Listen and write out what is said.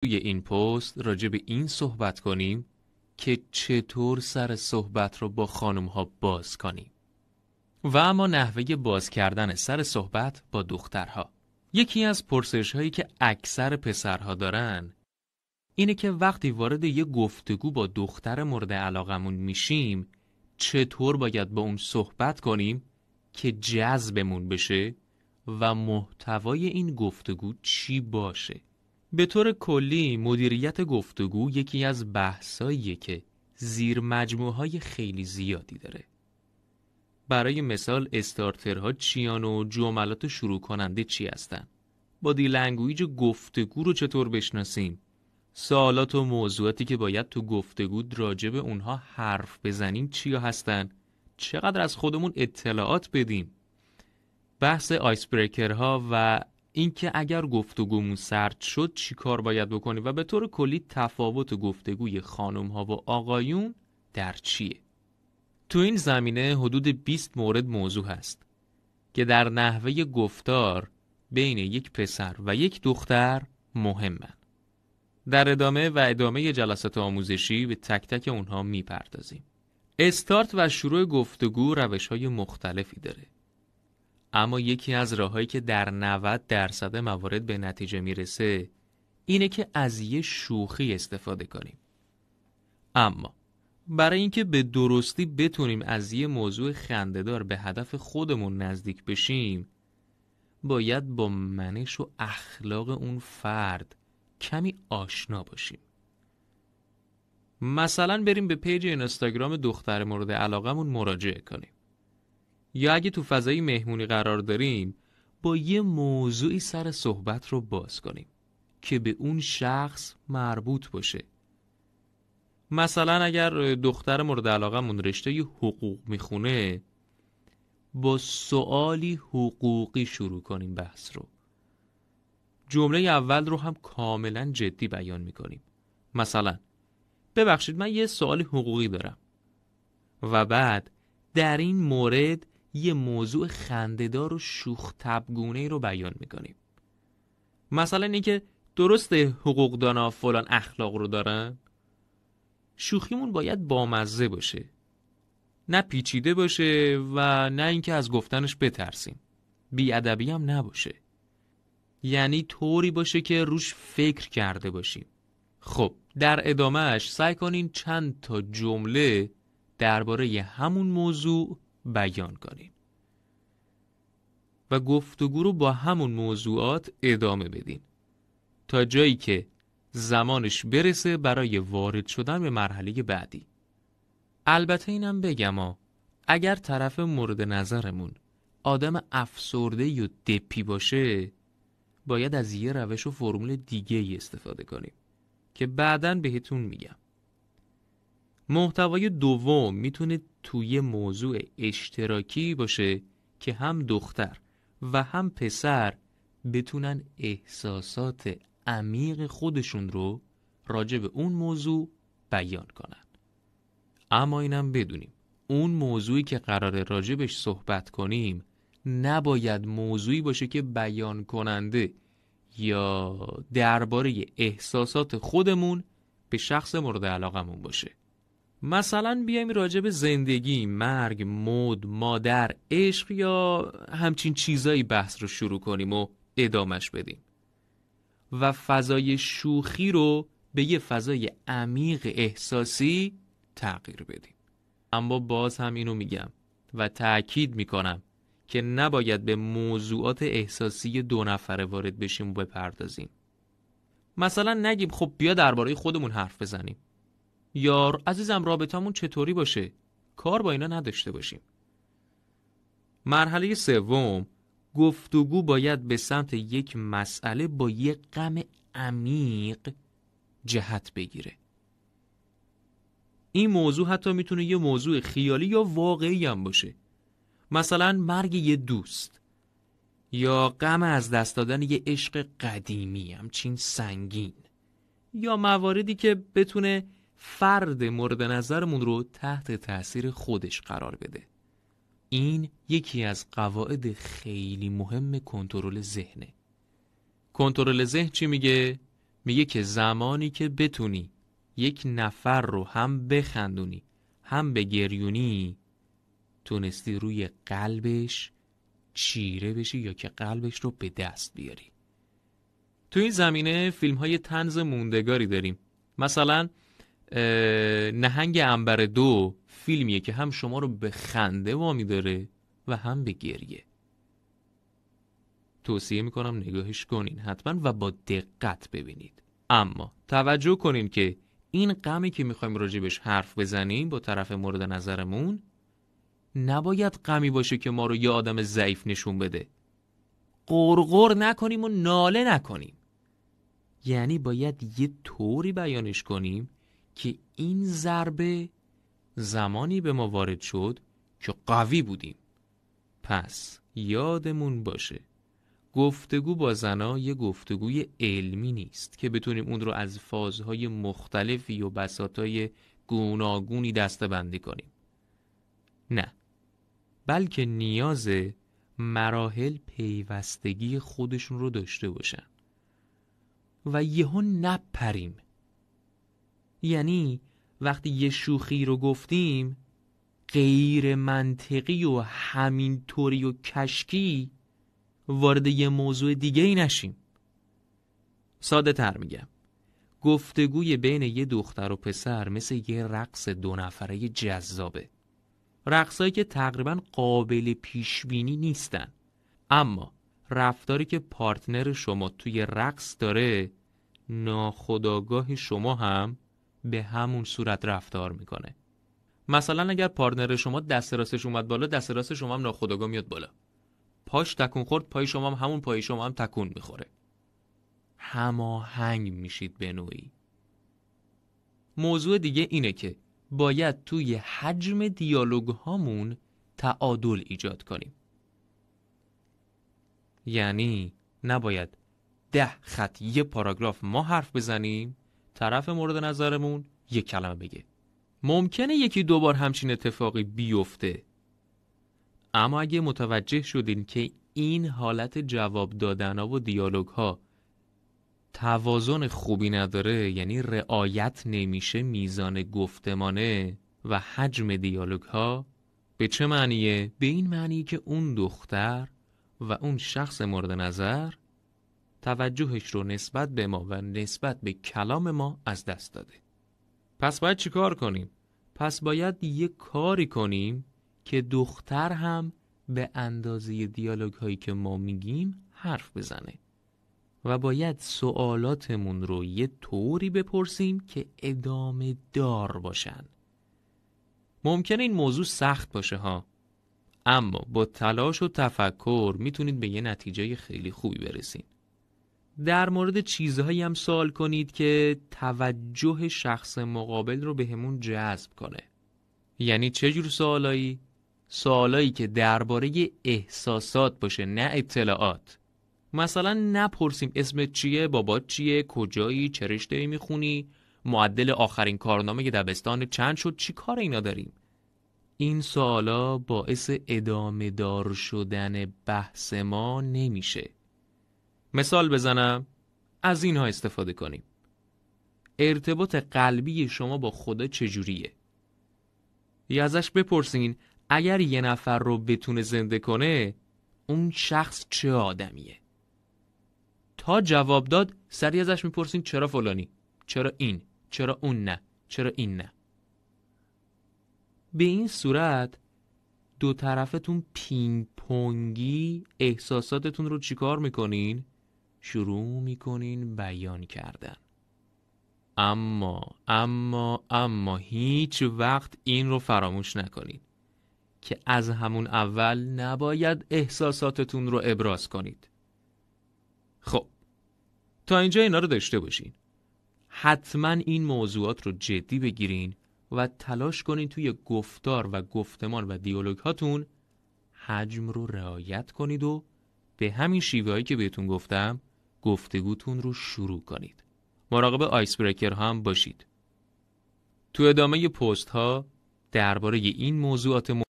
توی این پست راجع به این صحبت کنیم که چطور سر صحبت رو با خانم ها باز کنیم. و اما نحوه باز کردن سر صحبت با دخترها. یکی از پرسش هایی که اکثر پسرها دارن اینه که وقتی وارد یه گفتگو با دختر مورد علاقمون میشیم چطور باید با اون صحبت کنیم که جذبمون بشه و محتوای این گفتگو چی باشه. به طور کلی مدیریت گفتگو یکی از بحثاییه که زیر مجموعهای خیلی زیادی داره. برای مثال استارترها چیان و جملات شروع کننده چی هستن؟ بادی لنگویج گفتگو رو چطور بشناسیم؟ سوالات و موضوعاتی که باید تو گفتگو راجع به اونها حرف بزنیم چیا هستن؟ چقدر از خودمون اطلاعات بدیم؟ بحث آیس بریکرها و اینکه اگر گفتگومون سرد شد چی کار باید بکنیم و به طور کلی تفاوت گفتگوی خانم‌ها و آقایون در چیه. تو این زمینه حدود 20 مورد موضوع هست که در نحوه گفتار بین یک پسر و یک دختر مهمن. در ادامه جلسات آموزشی به تک تک اونها میپردازیم. استارت و شروع گفتگو روش‌های مختلفی داره. اما یکی از راه‌هایی که در 90% موارد به نتیجه میرسه اینه که از یه شوخی استفاده کنیم. اما برای اینکه به درستی بتونیم از یه موضوع خنده‌دار به هدف خودمون نزدیک بشیم باید با منش و اخلاق اون فرد کمی آشنا باشیم. مثلا بریم به پیج اینستاگرام دختر مورد علاقمون مراجعه کنیم. یا اگه تو فضای مهمونی قرار داریم با یه موضوعی سر صحبت رو باز کنیم که به اون شخص مربوط باشه. مثلا اگر دختر مورد علاقمون رشته حقوق میخونه با سوالی حقوقی شروع کنیم بحث رو. جمله اول رو هم کاملا جدی بیان میکنیم. مثلا ببخشید من یه سوال حقوقی دارم و بعد در این مورد یه موضوع خنده‌دار و شوخ طبع‌گونه‌ای رو بیان میکنیم. مثلا اینکه درسته حقوقدانا فلان اخلاق رو دارن؟ شوخیمون باید بامزه باشه، نه پیچیده باشه و نه اینکه از گفتنش بترسیم. بی‌ادبی هم نباشه، یعنی طوری باشه که روش فکر کرده باشیم. خب در ادامهش سعی کنین چند تا جمله درباره همون موضوع بیان کنین و گفتگو رو با همون موضوعات ادامه بدین تا جایی که زمانش برسه برای وارد شدن به مرحله بعدی. البته اینم بگم اگر طرف مورد نظرمون آدم افسرده و دپی باشه باید از یه روش و فرمول دیگه ای استفاده کنیم که بعداً بهتون میگم. محتوای دوم میتونه توی موضوع اشتراکی باشه که هم دختر و هم پسر بتونن احساسات عمیق خودشون رو راجع به اون موضوع بیان کنن. اما اینم بدونیم اون موضوعی که قراره راجبش صحبت کنیم نباید موضوعی باشه که بیان کننده یا درباره احساسات خودمون به شخص مورد علاقمون باشه. مثلا بیایم راجع به زندگی، مرگ، مد، مادر، عشق یا همچین چیزایی بحث رو شروع کنیم و ادامش بدیم و فضای شوخی رو به یه فضای عمیق احساسی تغییر بدیم. اما باز هم اینو میگم و تأکید میکنم که نباید به موضوعات احساسی دو نفره وارد بشیم و بپردازیم. مثلا نگیم خب بیا درباره خودمون حرف بزنیم یا عزیزم رابطمون چطوری باشه. کار با اینا نداشته باشیم. مرحله سوم، گفتگو باید به سمت یک مسئله با یک غم عمیق جهت بگیره. این موضوع حتی میتونه یه موضوع خیالی یا واقعی هم باشه. مثلا مرگ یه دوست یا غم از دست دادن یه عشق قدیمی همچین سنگین، یا مواردی که بتونه فرد مورد نظرمون رو تحت تأثیر خودش قرار بده. این یکی از قواعد خیلی مهم کنترل ذهنه. کنترل ذهن چی میگه؟ میگه که زمانی که بتونی یک نفر رو هم بخندونی هم بگریونی، تونستی روی قلبش چیره بشی یا که قلبش رو به دست بیاری. تو این زمینه فیلم های طنز موندگاری داریم. مثلا نهنگ عنبر 2 فیلمیه که هم شما رو به خنده وامی داره و هم به گریه. توصیه میکنم نگاهش کنین حتما و با دقت ببینید. اما توجه کنین که این غمی که میخوایم راجبش حرف بزنیم با طرف مورد نظرمون نباید غمی باشه که ما رو یه آدم ضعیف نشون بده. غرغر نکنیم و ناله نکنیم. یعنی باید یه طوری بیانش کنیم که این ضربه زمانی به ما وارد شد که قوی بودیم. پس یادمون باشه گفتگو با زنا یه گفتگوی علمی نیست که بتونیم اون رو از فازهای مختلفی و بساطهای گوناگونی دسته‌بندی کنیم. نه، بلکه نیاز مراحل پیوستگی خودشون رو داشته باشن و یهو نپریم. یعنی وقتی یه شوخی رو گفتیم غیر منطقی و همینطوری و کشکی وارد یه موضوع دیگه ای نشیم. ساده تر میگم، گفتگوی بین یه دختر و پسر مثل یه رقص 2 نفره جذابه. رقصایی که تقریبا قابل پیشبینی نیستن، اما رفتاری که پارتنر شما توی رقص داره ناخودآگاه شما هم به همون صورت رفتار میکنه. مثلا اگر پارتنر شما دست راستش اومد بالا، دست راست شما هم ناخودآگاه میاد بالا. پاش تکون خورد، پای شما هم همون پای شما هم تکون میخوره. هماهنگ میشید به نوعی. موضوع دیگه اینه که باید توی حجم دیالوگ هامون تعادل ایجاد کنیم. یعنی نباید 10 خط یه پاراگراف ما حرف بزنیم، طرف مورد نظرمون 1 کلمه بگه. ممکنه 1-2 بار همچین اتفاقی بیفته، اما اگه متوجه شدین که این حالت جواب دادن‌ها و دیالوگ‌ها توازن خوبی نداره، یعنی رعایت نمیشه میزان گفتمانه و حجم دیالوگ‌ها، به چه معنیه؟ به این معنی که اون دختر و اون شخص مورد نظر توجهش رو نسبت به ما و نسبت به کلام ما از دست داده. پس باید چی کار کنیم؟ پس باید یه کاری کنیم که دختر هم به اندازه دیالوگ هایی که ما میگیم حرف بزنه و باید سوالاتمون رو یه طوری بپرسیم که ادامه دار باشن. ممکنه این موضوع سخت باشه ها، اما با تلاش و تفکر میتونید به یه نتیجه خیلی خوبی برسید. در مورد چیزهایی هم سوال کنید که توجه شخص مقابل رو بهمون جذب کنه. یعنی چه جور سوالایی؟ سوالایی که درباره احساسات باشه، نه اطلاعات. مثلا نپرسیم اسمت چیه، بابات چیه، کجایی، چه رشته‌ای میخونی، معدل آخرین کارنامه دبستان چند شد، چی کار اینا داریم. این سوالا باعث ادامه دار شدن بحث ما نمیشه. مثال بزنم، از اینها استفاده کنیم. ارتباط قلبی شما با خدا چجوریه؟ یا ازش بپرسین اگر یه نفر رو بتونه زنده کنه، اون شخص چه آدمیه؟ تا جواب داد سریع ازش میپرسین چرا فلانی؟ چرا این؟ چرا اون نه؟ چرا این نه؟ به این صورت دو طرفتون پینگ پونگی احساساتتون رو چیکار میکنین؟ شروع میکنین بیان کردن. اما هیچ وقت این رو فراموش نکنید که از همون اول نباید احساساتتون رو ابراز کنید. خب تا اینجا اینا رو داشته باشین. حتما این موضوعات رو جدی بگیرین و تلاش کنین توی گفتار و گفتمان و دیالوگ هاتون حجم رو رعایت کنید و به همین شیوهایی که بهتون گفتم گفتگوتون رو شروع کنید. مراقب آیس بریکر هم باشید. تو ادامه پست ها درباره این موضوعات